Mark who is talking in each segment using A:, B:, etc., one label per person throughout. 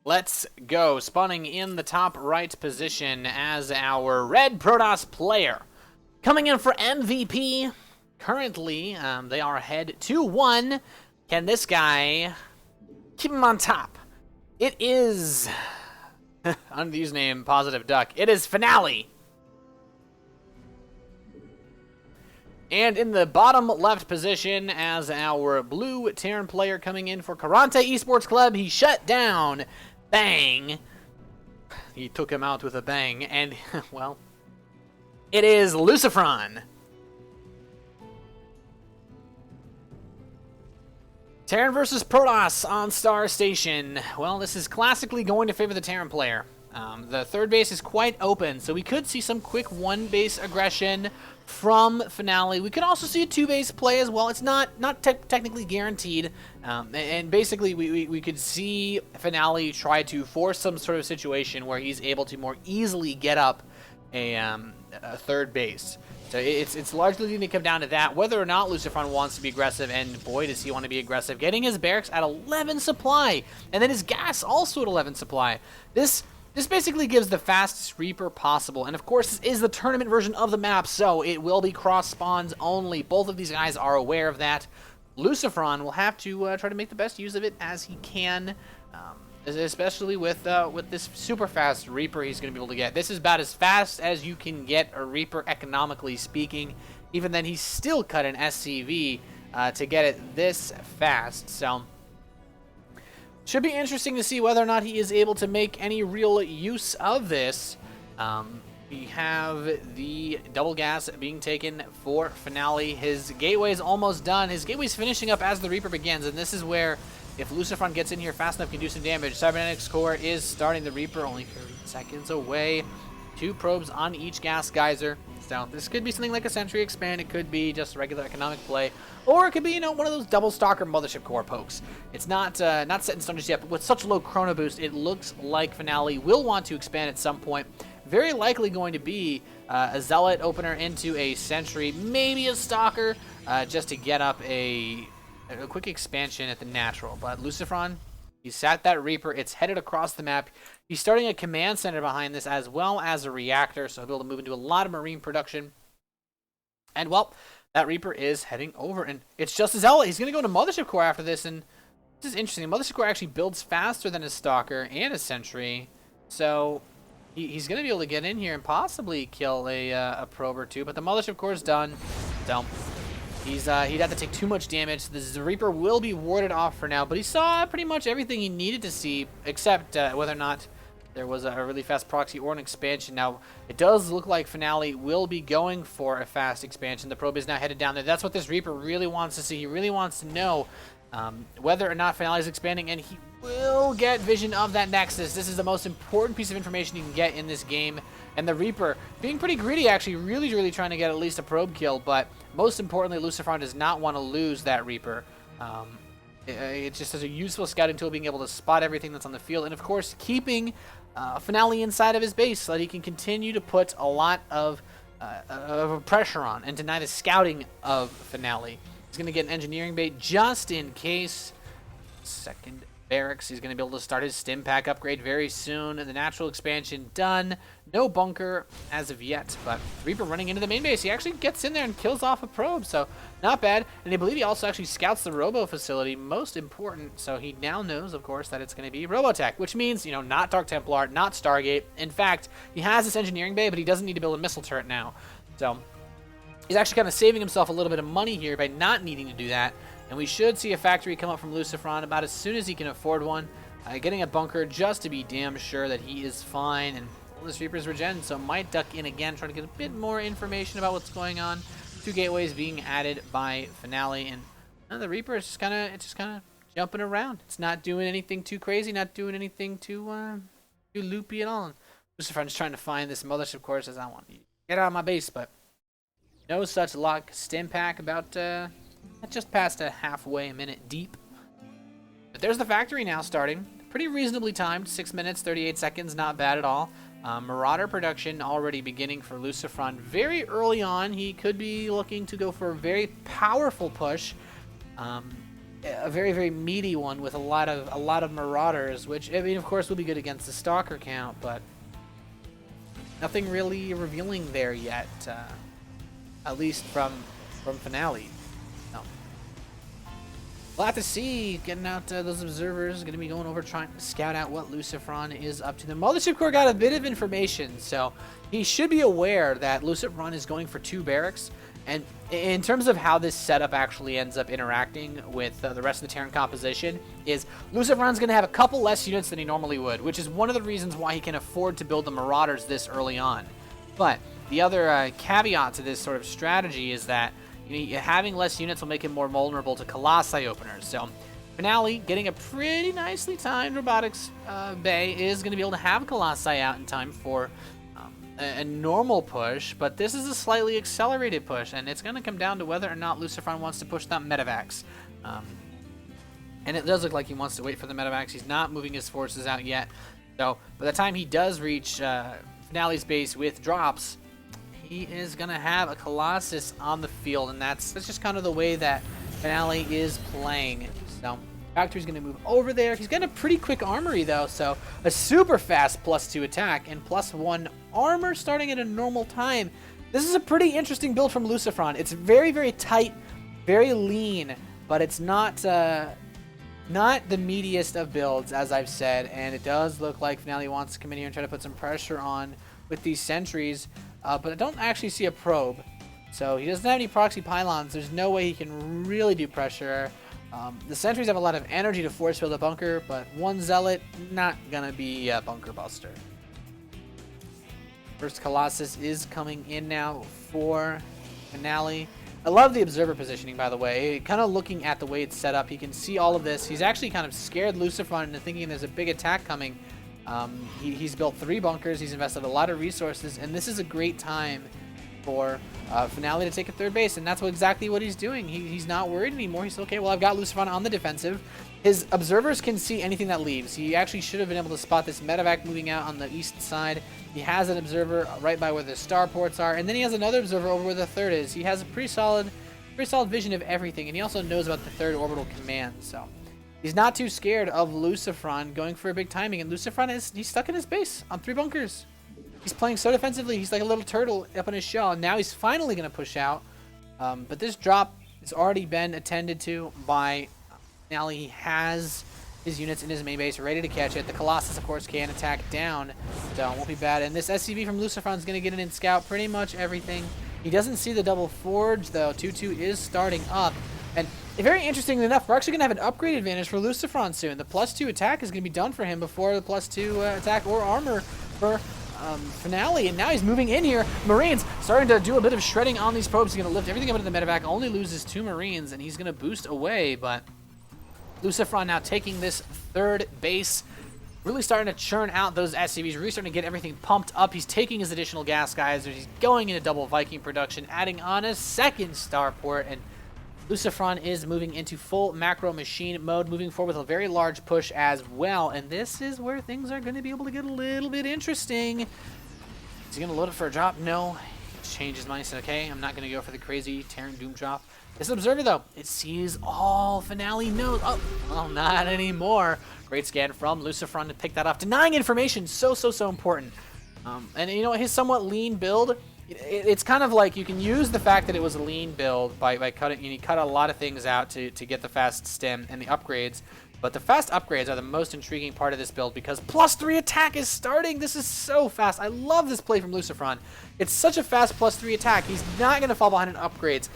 A: Let's go. Spawning in the top right position as our red Protoss player. Coming in for MVP. Currently, they are ahead 2-1. Can this guy keep him on top? It is, under the username Positive Duck, it is Finale. And in the bottom left position as our blue Terran player coming in for Karont3 Esports Club, he shut down. Bang. He took him out with a bang. And, well, it is LucifroN. Terran versus Protoss on Star Station. Well, this is classically going to favor the Terran player. The third base is quite open, so we could see some quick one-base aggression from Finale. We could also see a two-base play as well. It's not technically guaranteed, and basically we could see Finale try to force some sort of situation where he's able to more easily get up a third base. So it's largely going to come down to that, whether or not LucifroN wants to be aggressive, and boy, does he want to be aggressive. Getting his barracks at 11 supply, and then his gas also at 11 supply. This basically gives the fastest Reaper possible, and of course, this is the tournament version of the map, so it will be cross spawns only. Both of these guys are aware of that. LucifroN will have to try to make the best use of it as he can, especially with this super fast Reaper he's going to be able to get. This is about as fast as you can get a Reaper, economically speaking. Even then, he's still cut an SCV to get it this fast, so should be interesting to see whether or not he is able to make any real use of this. We have the double gas being taken for Finale. His gateway is almost done. His gateway's finishing up as the Reaper begins, and this is where, if LucifroN gets in here fast enough, can do some damage. Cybernetics Core is starting the Reaper, only 30 seconds away. 2 probes on each gas geyser. So this could be something like a Sentry Expand. It could be just a regular economic play, or it could be, one of those double stalker Mothership Core pokes. It's not set in stone just yet, but with such low chrono boost, it looks like Finale will want to expand at some point. Very likely going to be a Zealot opener into a Sentry, maybe a Stalker, just to get up a quick expansion at the natural. But LucifroN, he's sat that Reaper. It's headed across the map. He's starting a command center behind this as well as a reactor, so he'll be able to move into a lot of marine production. And, well, that Reaper is heading over, and it's just a Zealot. He's going to go into Mothership Core after this, and this is interesting. Mothership Core actually builds faster than a Stalker and a Sentry, so he's going to be able to get in here and possibly kill a probe or two, but the Mothership Core is done, so he'd have to take too much damage. The Reaper will be warded off for now, but he saw pretty much everything he needed to see, except whether or not there was a really fast proxy or an expansion. Now, it does look like Finale will be going for a fast expansion. The probe is now headed down there. That's what this Reaper really wants to see. He really wants to know whether or not Finale is expanding, and he will get vision of that Nexus. This is the most important piece of information you can get in this game. And the Reaper, being pretty greedy, actually, really trying to get at least a probe kill. But most importantly, LucifroN does not want to lose that Reaper. It's just as a useful scouting tool, being able to spot everything that's on the field. And, of course, keeping Finale inside of his base so that he can continue to put a lot of pressure on and deny the scouting of Finale. He's going to get an engineering bait just in case. Second barracks. He's going to be able to start his stim pack upgrade very soon. And the natural expansion done. No bunker as of yet, but Reaper running into the main base. He actually gets in there and kills off a probe, so not bad. And I believe he also actually scouts the Robo facility, most important. So he now knows, of course, that it's going to be Robotech, which means, not Dark Templar, not Stargate. In fact, he has this engineering bay, but he doesn't need to build a missile turret now. So he's actually kind of saving himself a little bit of money here by not needing to do that. And we should see a factory come up from LucifroN about as soon as he can afford one. Getting a bunker just to be damn sure that he is fine. And this Reaper's regen, so might duck in again, trying to get a bit more information about what's going on. 2 gateways being added by Finale, and the Reaper is just kind of jumping around. It's not doing anything too crazy, not doing anything too loopy at all. LucifroN's trying to find this Mothership Core. Says, I want you to get out of my base, but no such luck. Stim pack about just past a halfway minute deep. But there's the factory now starting. Pretty reasonably timed, 6 minutes, 38 seconds, not bad at all. Marauder production already beginning for LucifroN. Very early on, he could be looking to go for a very powerful push. a very, very meaty one with a lot of Marauders, which, I mean, of course, will be good against the Stalker count, but nothing really revealing there yet, at least from Finale. No. We'll have to see. Getting out those observers, going to be going over trying to scout out what LucifroN is up to. The Mothership Core got a bit of information, so he should be aware that LucifroN is going for 2 barracks. And in terms of how this setup actually ends up interacting with the rest of the Terran composition, is LucifroN's going to have a couple less units than he normally would, which is one of the reasons why he can afford to build the Marauders this early on. But the other caveat to this sort of strategy is that having less units will make him more vulnerable to Colossi openers. So Finale, getting a pretty nicely timed robotics bay, is going to be able to have Colossi out in time for a normal push, but this is a slightly accelerated push, and it's going to come down to whether or not LucifroN wants to push that medevacs. And it does look like he wants to wait for the medevacs. He's not moving his forces out yet. So by the time he does reach Finale's base with drops, he is going to have a Colossus on the field, and that's just kind of the way that Finale is playing. So Factory's going to move over there. He's got a pretty quick armory, though, so a super fast +2 attack and +1 armor starting at a normal time. This is a pretty interesting build from LucifroN. It's very, very tight, very lean, but it's not the meatiest of builds, as I've said, and it does look like Finale wants to come in here and try to put some pressure on with these sentries, but I don't actually see a probe, so he doesn't have any proxy pylons. There's no way he can really do pressure. The sentries have a lot of energy to force field a bunker, but one zealot, not gonna be a bunker buster. First Colossus is coming in now for Finale. I love the observer positioning, by the way. Kind of looking at the way it's set up, he can see all of this. He's actually kind of scared LucifroN into thinking there's a big attack coming. He's built 3 bunkers, he's invested a lot of resources, and this is a great time for Finale to take a 3rd base, and that's exactly what he's doing. He's not worried anymore. He's okay, well, I've got LucifroN on the defensive. His observers can see anything that leaves. He actually should have been able to spot this medevac moving out on the east side. He has an observer right by where the starports are, and then he has another observer over where the 3rd is. He has a pretty solid vision of everything, and he also knows about the 3rd orbital command, so he's not too scared of LucifroN going for a big timing, and LucifroN he's stuck in his base on 3 bunkers. He's playing so defensively, he's like a little turtle up in his shell, and now he's finally going to push out. But this drop has already been attended to by Finale. He has his units in his main base ready to catch it. The Colossus, of course, can attack down, so it won't be bad. And this SCV from LucifroN is going to get in and scout pretty much everything. He doesn't see the double forge, though. 2-2 is starting up. And very interestingly enough, we're actually going to have an upgrade advantage for LucifroN soon. The +2 attack is going to be done for him before the +2 attack or armor for Finale, and now he's moving in here. Marines starting to do a bit of shredding on these probes. He's going to lift everything up into the medevac, only loses 2 Marines, and he's going to boost away, but LucifroN now taking this 3rd base, really starting to churn out those SCVs, really starting to get everything pumped up. He's taking his additional gas geysers, he's going into double Viking production, adding on a 2nd starport, and LucifroN is moving into full macro machine mode, moving forward with a very large push as well. And this is where things are going to be able to get a little bit interesting. Is he going to load it for a drop? No. He changed his mind. He said, okay, I'm not going to go for the crazy Terran Doom drop. This observer, though, it sees all Finale nodes. Oh, well, not anymore. Great scan from LucifroN to pick that off. Denying information, so important. And you know, his somewhat lean build, it's kind of like you can use the fact that it was a lean build by cutting. You cut a lot of things out to get the fast stem and the upgrades, but the fast upgrades are the most intriguing part of this build because +3 attack is starting. This is so fast. I love this play from LucifroN. It's such a fast +3 attack. He's not going to fall behind in upgrades.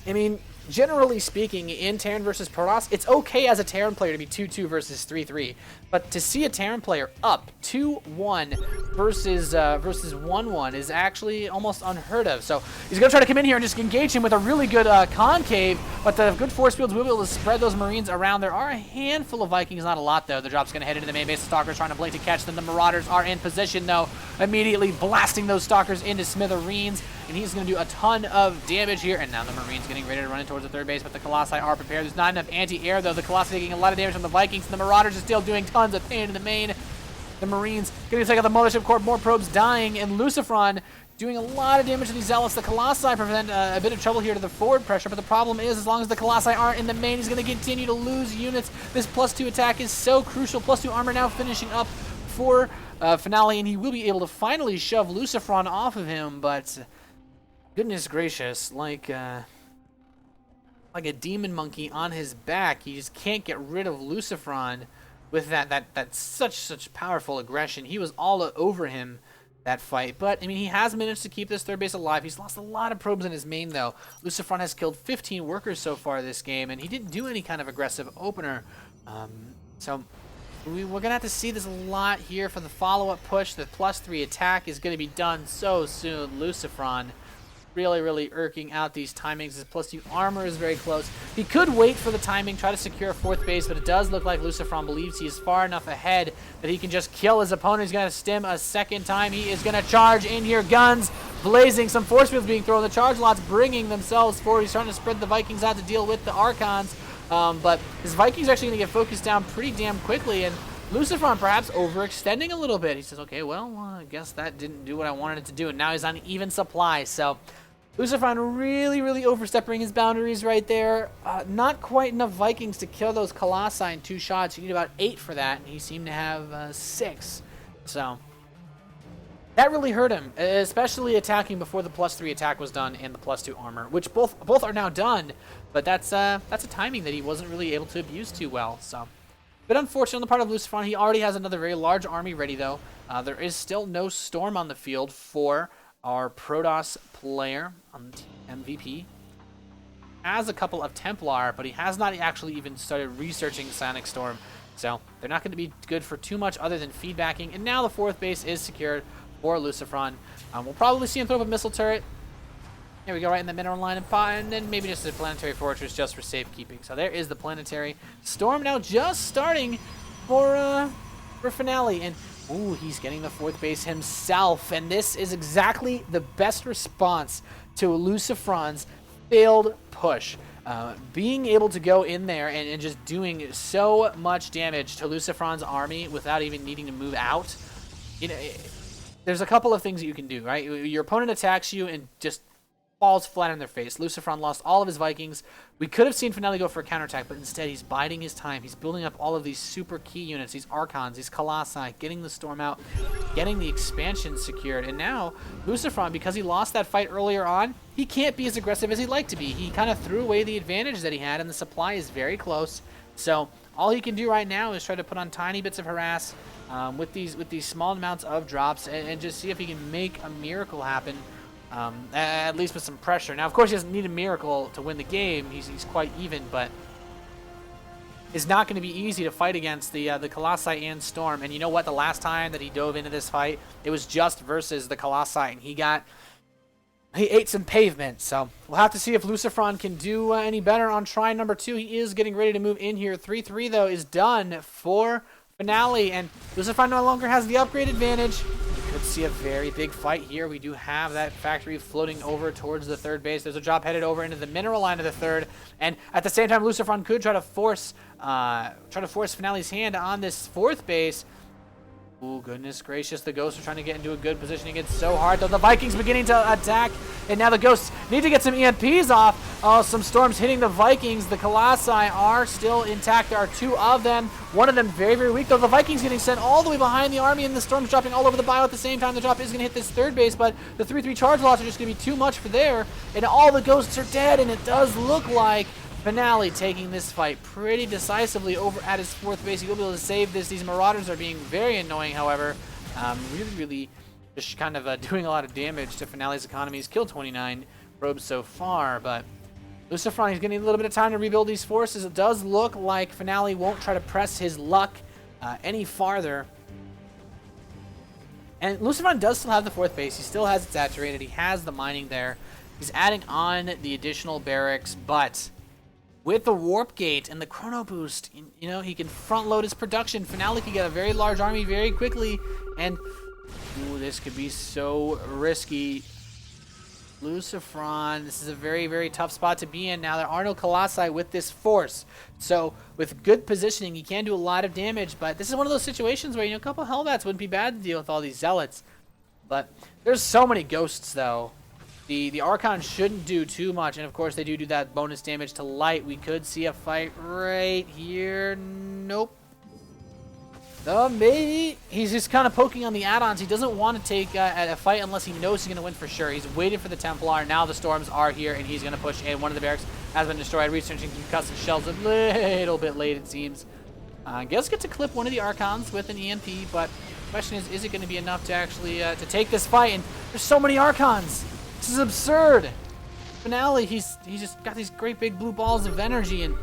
A: I mean, generally speaking, in Terran versus Protoss, it's okay as a Terran player to be 2-2 versus 3-3, but to see a Terran player up 2-1 versus 1-1 is actually almost unheard of. So he's going to try to come in here and just engage him with a really good concave, but the good force fields will be able to spread those Marines around. There are a handful of Vikings, not a lot though. The drop's going to head into the main base. The Stalkers trying to blink to catch them. The Marauders are in position though, immediately blasting those Stalkers into smithereens, and he's going to do a ton of damage here. And now the Marines getting ready to run in towards the 3rd base, but the Colossi are prepared. There's not enough anti-air though. The Colossi taking a lot of damage from the Vikings, and the Marauders are still doing tons of pain in the main. The Marines getting to take out the Mothership Core, more probes dying, and LucifroN doing a lot of damage to these Zealots. The Colossi prevent a bit of trouble here to the forward pressure, but the problem is, as long as the Colossi aren't in the main, he's going to continue to lose units. This +2 attack is so crucial. +2 armor now finishing up for Finale, and he will be able to finally shove LucifroN off of him, but goodness gracious, like a demon monkey on his back, he just can't get rid of LucifroN with that such powerful aggression. He was all over him that fight, but I mean, he has managed to keep this third base alive. He's lost a lot of probes in his main though. LucifroN has killed 15 workers so far this game, and he didn't do any kind of aggressive opener. So we're gonna have to see this a lot here for the follow-up push. The +3 attack is gonna be done so soon. LucifroN really irking out these timings. His +2 armor is very close. He could wait for the timing, try to secure a fourth base, but it does look like LucifroN believes he is far enough ahead that he can just kill his opponent. He's going to stim a second time. He is going to charge in here. Guns blazing. Some force fields being thrown. The charge lots bringing themselves forward. He's trying to spread the Vikings out to deal with the Archons, but his Vikings are actually going to get focused down pretty damn quickly, and LucifroN perhaps overextending a little bit. He says, okay, well, I guess that didn't do what I wanted it to do, and now he's on even supply, so LucifroN really overstepping his boundaries right there. Not quite enough Vikings to kill those Colossi in 2 shots. You need about 8 for that, and he seemed to have 6. So that really hurt him, especially attacking before the +3 attack was done and the +2 armor, which both are now done. But that's a timing that he wasn't really able to abuse too well. So, but unfortunate on the part of LucifroN. He already has another very large army ready though. There is still no Storm on the field for our Protoss player on MVP. Has a couple of Templar, but he has not actually even started researching Sonic Storm. So they're not going to be good for too much other than feedbacking. And now the fourth base is secured for LucifroN. We'll probably see him throw up a missile turret. Here we go, right in the mineral line, and then maybe just a planetary fortress just for safekeeping. So there is the planetary. Storm now just starting for Finale, and ooh, he's getting the fourth base himself, and this is exactly the best response to LucifroN's failed push. Being able to go in there and just doing so much damage to LucifroN's army without even needing to move out. You know, there's a couple of things that you can do, right? Your opponent attacks you and just falls flat on their face. LucifroN lost all of his Vikings. We could have seen Finale go for a counterattack, but instead he's biding his time. He's building up all of these super key units, these Archons, these Colossi, getting the Storm out, getting the expansion secured. And now, LucifroN, because he lost that fight earlier on, he can't be as aggressive as he'd like to be. He kind of threw away the advantage that he had, and the supply is very close. So all he can do right now is try to put on tiny bits of harass with these small amounts of drops and just see if he can make a miracle happen. At least with some pressure. Now, of course, he doesn't need a miracle to win the game. He's quite even, but it's not going to be easy to fight against the Colossi and Storm. And you know what? The last time that he dove into this fight, it was just versus the Colossi, and he ate some pavement. So we'll have to see if LucifroN can do any better on try number 2. He is getting ready to move in here. 3-3 though is done for Finale, and LucifroN no longer has the upgrade advantage. Could see a very big fight here. We do have that factory floating over towards the third base. There's a drop headed over into the mineral line of the third, and at the same time, LucifroN could try to force Finale's hand on this fourth base. Oh, goodness gracious. The Ghosts are trying to get into a good position. It's so hard, though. The Vikings beginning to attack, and now the Ghosts need to get some EMPs off. Oh, some Storms hitting the Vikings. The Colossi are still intact. There are 2 of them. One of them very weak, though. The Vikings getting sent all the way behind the army, and the Storms dropping all over the bio at the same time. The drop is going to hit this third base, but the 3-3 charge loss are just going to be too much for there, and all the Ghosts are dead, and it does look like Finale taking this fight pretty decisively over at his fourth base. He will be able to save this. These Marauders are being very annoying, however. Really just kind of doing a lot of damage to Finale's economy. He's killed 29 probes so far, but LucifroN, he's going to need a little bit of time to rebuild these forces. It does look like Finale won't try to press his luck any farther. And LucifroN does still have the fourth base. He still has it saturated. He has the mining there. He's adding on the additional barracks, but with the Warp Gate and the Chrono Boost, you know, he can front load his production. Finale can get a very large army very quickly, and ooh, this could be so risky. LucifroN, this is a very tough spot to be in. Now, there are no Colossi with this force, so with good positioning, he can do a lot of damage, but this is one of those situations where, you know, a couple Hellbats wouldn't be bad to deal with all these Zealots. But there's so many ghosts, though. The Archon shouldn't do too much, and of course they do that bonus damage to light. We could see a fight right here. Nope. Maybe. He's just kind of poking on the add-ons. He doesn't want to take a fight unless he knows he's going to win for sure. He's waited for the Templar. Now the Storms are here, and he's going to push in. One of the barracks has been destroyed. Researching some custom shells a little bit late, it seems. I guess get to clip one of the Archons with an EMP, but the question is it going to be enough to actually to take this fight? And there's so many Archons. This is absurd. Finale, he's just got these great big blue balls of energy and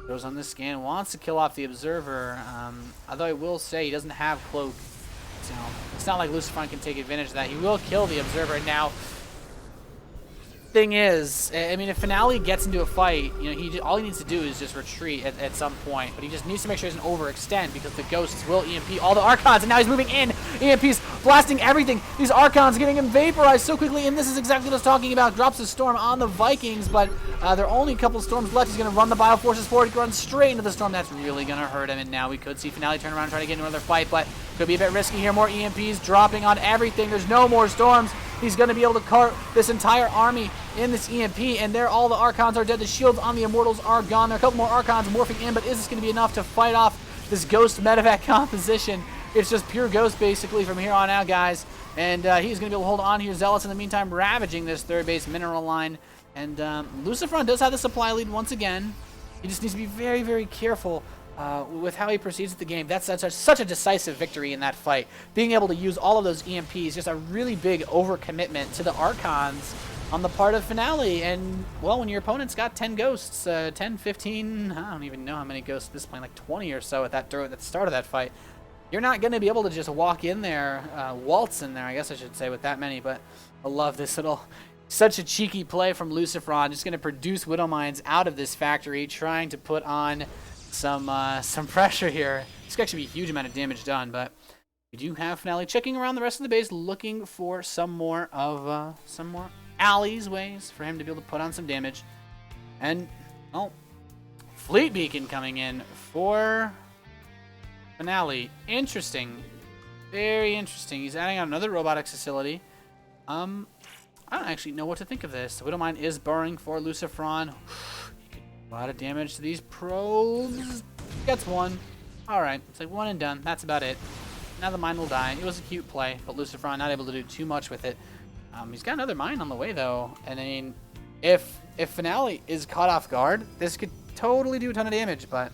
A: goes on this scan, wants to kill off the Observer. Although I will say he doesn't have Cloak, so it's not like LucifroN can take advantage of that. He will kill the Observer. Now, thing is, I mean, if Finale gets into a fight, you know, all he needs to do is just retreat at some point, but he just needs to make sure he doesn't overextend because the Ghosts will EMP all the Archons, and now he's moving in. EMP's blasting everything. These Archons getting him vaporized so quickly, and this is exactly what I was talking about. Drops a Storm on the Vikings, but there are only a couple Storms left. He's going to run the Bioforces forward. He can run straight into the Storm. That's really going to hurt him, and now we could see Finale turn around and try to get into another fight, but could be a bit risky here. More EMPs dropping on everything. There's no more Storms. He's going to be able to cart this entire army in this EMP, and there all the Archons are dead. The shields on the Immortals are gone. There are a couple more Archons morphing in, but is this going to be enough to fight off this Ghost medevac composition? It's just pure Ghost, basically, from here on out, guys. And he's going to be able to hold on here. Zealots, in the meantime, ravaging this third base mineral line. And LucifroN does have the supply lead once again. He just needs to be very, very careful with how he proceeds with the game. That's such a decisive victory in that fight. Being able to use all of those EMPs, just a really big overcommitment to the Archons on the part of Finale. And, well, when your opponent's got 10 Ghosts, 10, 15, I don't even know how many Ghosts at this point, like 20 or so at the start of that fight, you're not going to be able to just walk in there, waltz in there, I guess I should say, with that many. But I love this little, such a cheeky play from LucifroN, just going to produce Widow Mines out of this factory, trying to put on some pressure here. This could actually be a huge amount of damage done, but we do have Finale checking around the rest of the base, looking for some more ways for him to be able to put on some damage. And, oh, Fleet Beacon coming in for Finale. Interesting. Very interesting. He's adding on another robotics facility. I don't actually know what to think of this. The Widowmine is burrowing for LucifroN. A lot of damage to these probes. Gets one. Alright, it's like one and done. That's about it. Now the mine will die. It was a cute play, but LucifroN not able to do too much with it. He's got another mine on the way, though. And I mean, if Finale is caught off guard, this could totally do a ton of damage, but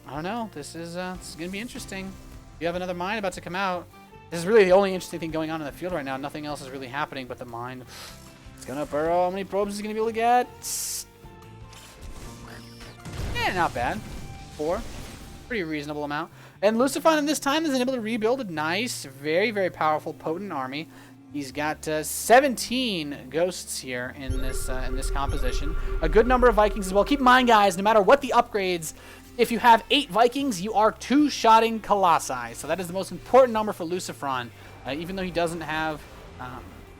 A: I don't know. This is going to be interesting. You have another mine about to come out. This is really the only interesting thing going on in the field right now. Nothing else is really happening but the mine. It's going to burrow. How many probes is he going to be able to get? Not bad. 4. Pretty reasonable amount. And LucifroN in this time is able to rebuild a nice, very, very powerful, potent army. He's got 17 Ghosts here in this composition. A good number of Vikings as well. Keep in mind, guys, no matter what the upgrades, if you have 8 Vikings, you are 2-shotting Colossi. So that is the most important number for LucifroN. Even though he doesn't have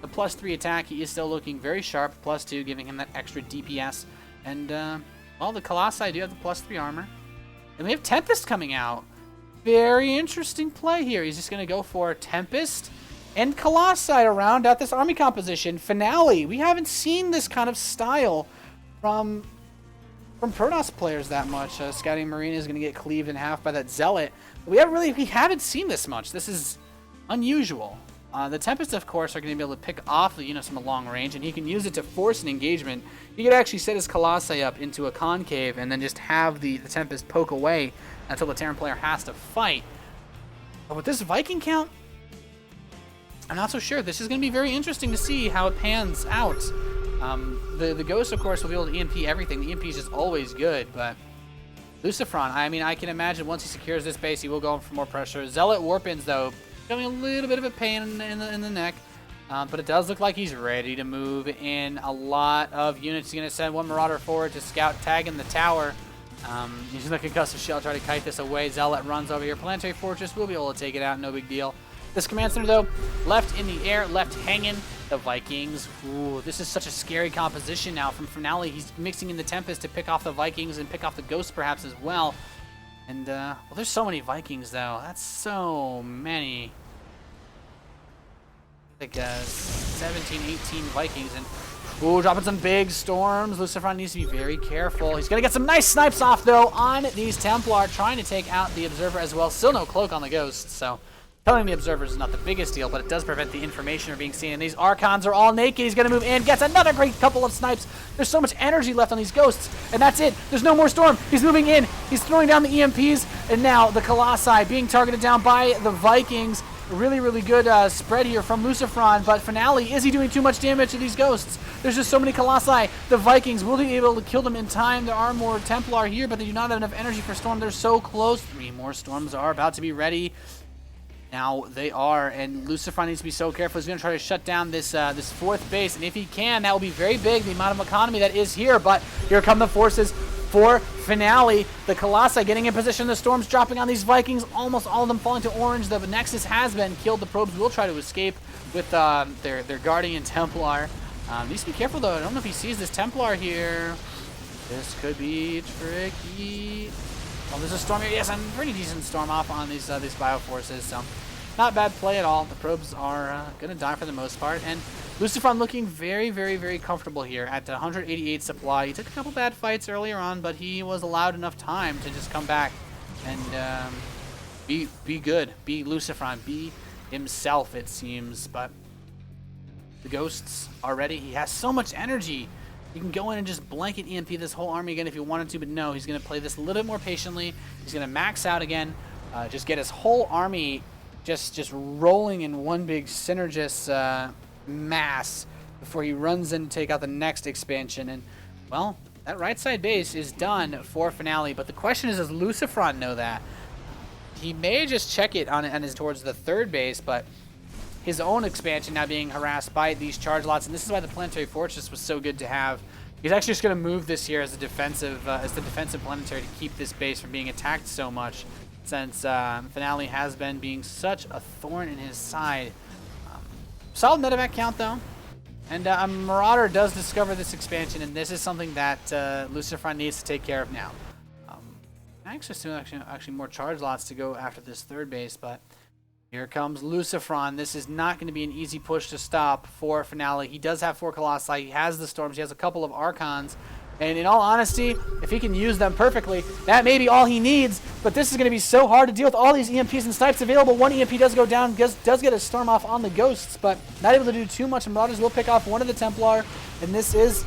A: the +3 attack, he is still looking very sharp. +2, giving him that extra DPS. And, well, the Colossi do have the +3 armor. And we have Tempest coming out. Very interesting play here. He's just going to go for Tempest and Colossi to round out this army composition. Finale. We haven't seen this kind of style from Protoss players that much. Scouting Marine is going to get cleaved in half by that Zealot. We haven't seen this much. This is unusual. The Tempest, of course, are going to be able to pick off the units from a long range, and he can use it to force an engagement. He could actually set his Colossi up into a concave and then just have the Tempest poke away until the Terran player has to fight. But with this Viking count, I'm not so sure. This is going to be very interesting to see how it pans out. The Ghost, of course, will be able to EMP everything. The EMP is just always good, but LucifroN, I mean, I can imagine once he secures this base, he will go in for more pressure. Zealot Warpins, though, giving a little bit of a pain in the neck. But it does look like he's ready to move in a lot of units. He's going to send one Marauder forward to scout tag in the tower. Using the concussive shell, try to kite this away. Zealot runs over here. Planetary Fortress will be able to take it out. No big deal. This command center, though, left in the air, left hanging. The Vikings. Ooh, this is such a scary composition now from Finale. He's mixing in the Tempest to pick off the Vikings and pick off the Ghosts perhaps as well. And, well, there's so many Vikings, though. That's so many. like 17, 18 Vikings, and ooh, dropping some big storms. LucifroN needs to be very careful. He's gonna get some nice snipes off though on these Templar, trying to take out the Observer as well. Still no cloak on the Ghost, so killing the Observers is not the biggest deal, but it does prevent the information from being seen. And these Archons are all naked. He's gonna move in, gets another great couple of snipes. There's so much energy left on these Ghosts, and that's it. There's no more storm. He's moving in. He's throwing down the EMPs, and now the Colossi being targeted down by the Vikings. Really, really good spread here from LucifroN, but Finale, is he doing too much damage to these Ghosts? There's just so many Colossi. The Vikings will be able to kill them in time. There are more Templar here, but they do not have enough energy for Storm. They're so close. 3 more Storms are about to be ready. Now they are, and LucifroN needs to be so careful. He's going to try to shut down this this 4th base, and if he can, that will be very big, the amount of economy that is here. But here come the forces for Finale. The Colossi getting in position. The Storms dropping on these Vikings. Almost all of them falling to orange. The Nexus has been killed. The Probes will try to escape with their Guardian Templar. Needs to be careful though. I don't know if he sees this Templar here. This could be tricky. Oh, there's a storm here. Yes, I'm pretty decent storm off on these Bioforces, so not bad play at all. The Probes are going to die for the most part, and LucifroN looking very, very, very comfortable here at 188 supply. He took a couple bad fights earlier on, but he was allowed enough time to just come back and be good, be LucifroN, be himself, it seems. But the Ghosts are ready. He has so much energy. You can go in and just blanket EMP this whole army again if you wanted to, but no, he's going to play this a little bit more patiently. He's going to max out again, just get his whole army just rolling in one big synergist mass before he runs in to take out the next expansion. And, well, that right side base is done for Finale, but the question is, does LucifroN know that? He may just check it on his towards the 3rd base, but his own expansion now being harassed by these charge lots, and this is why the Planetary Fortress was so good to have. He's actually just going to move this here as the defensive planetary to keep this base from being attacked so much, since Finale has been being such a thorn in his side. Solid medevac count though, and Marauder does discover this expansion, and this is something that LucifroN needs to take care of now. Actually more charge lots to go after this 3rd base, but here comes LucifroN. This is not going to be an easy push to stop for Finale. He does have 4 Colossi. He has the Storms. He has a couple of Archons. And in all honesty, if he can use them perfectly, that may be all he needs. But this is going to be so hard to deal with all these EMPs and snipes available. One EMP does go down, does get a storm off on the Ghosts, but not able to do too much. And Marauders will pick off one of the Templar. And this is...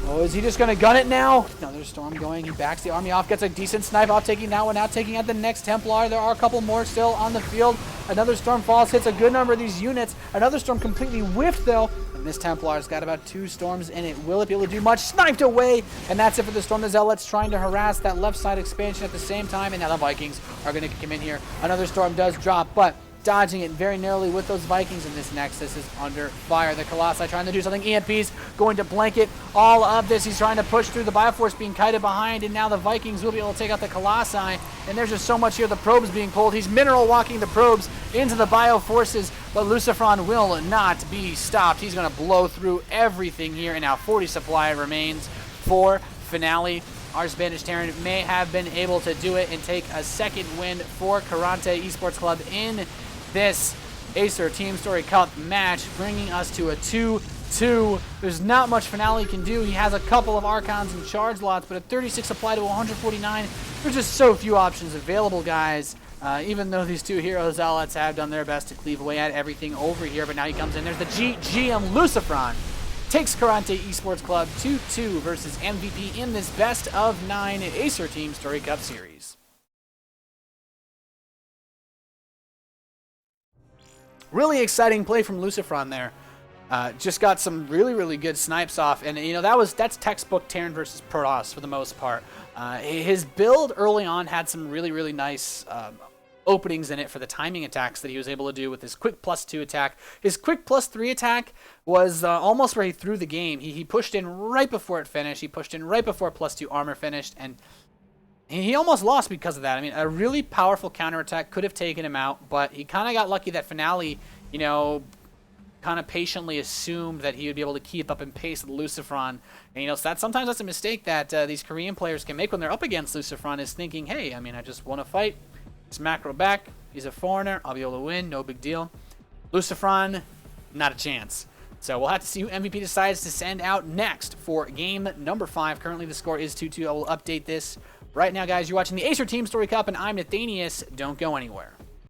A: oh, is he just going to gun it now? Another storm going. He backs the army off, gets a decent snipe off, taking that one out, taking out the next Templar. There are a couple more still on the field. Another storm falls, hits a good number of these units. Another storm completely whiffed, though. And this Templar's got about 2 storms in it. Will it be able to do much? Sniped away! And that's it for the Storm. The Zealots trying to harass that left side expansion at the same time. And now the Vikings are going to come in here. Another storm does drop, but dodging it very narrowly with those Vikings, and this Nexus is under fire. The Colossi trying to do something. EMP's going to blanket all of this. He's trying to push through the Bioforce being kited behind, and now the Vikings will be able to take out the Colossi. And there's just so much here. The Probes being pulled. He's mineral walking the Probes into the Bioforces, but LucifroN will not be stopped. He's going to blow through everything here, and now 40 supply remains for Finale. Our Spanish Terran may have been able to do it and take a 2nd win for Karont3 Esports Club in this Acer TeamStory Cup match, bringing us to a 2-2. There's not much Finale can do. He has a couple of Archons and charge lots, but at 36 supply to 149, there's just so few options available, guys. Even though these 2 hero Zealots have done their best to cleave away at everything over here, but now he comes in. There's the GM LucifroN. Takes Karont3 Esports Club 2-2 versus MVP in this best of 9 Acer TeamStory Cup series. Really exciting play from LucifroN there. Just got some really, really good snipes off, and you know that's textbook Terran versus Protoss for the most part. His build early on had some really, really nice openings in it for the timing attacks that he was able to do with his quick +2 attack. His quick +3 attack was almost where he threw the game. He pushed in right before it finished. He pushed in right before +2 armor finished, and he almost lost because of that. I mean, a really powerful counterattack could have taken him out, but he kind of got lucky that Finale, you know, kind of patiently assumed that he would be able to keep up and pace with LucifroN. And, you know, so sometimes that's a mistake that these Korean players can make when they're up against LucifroN, is thinking, hey, I mean, I just want to fight. It's macro back. He's a foreigner. I'll be able to win. No big deal. LucifroN not a chance. So we'll have to see who MVP decides to send out next for game number 5. Currently the score is 2-2. I will update this right now, guys. You're watching the Acer TeamStory Cup, and I'm Nathanias. Don't go anywhere.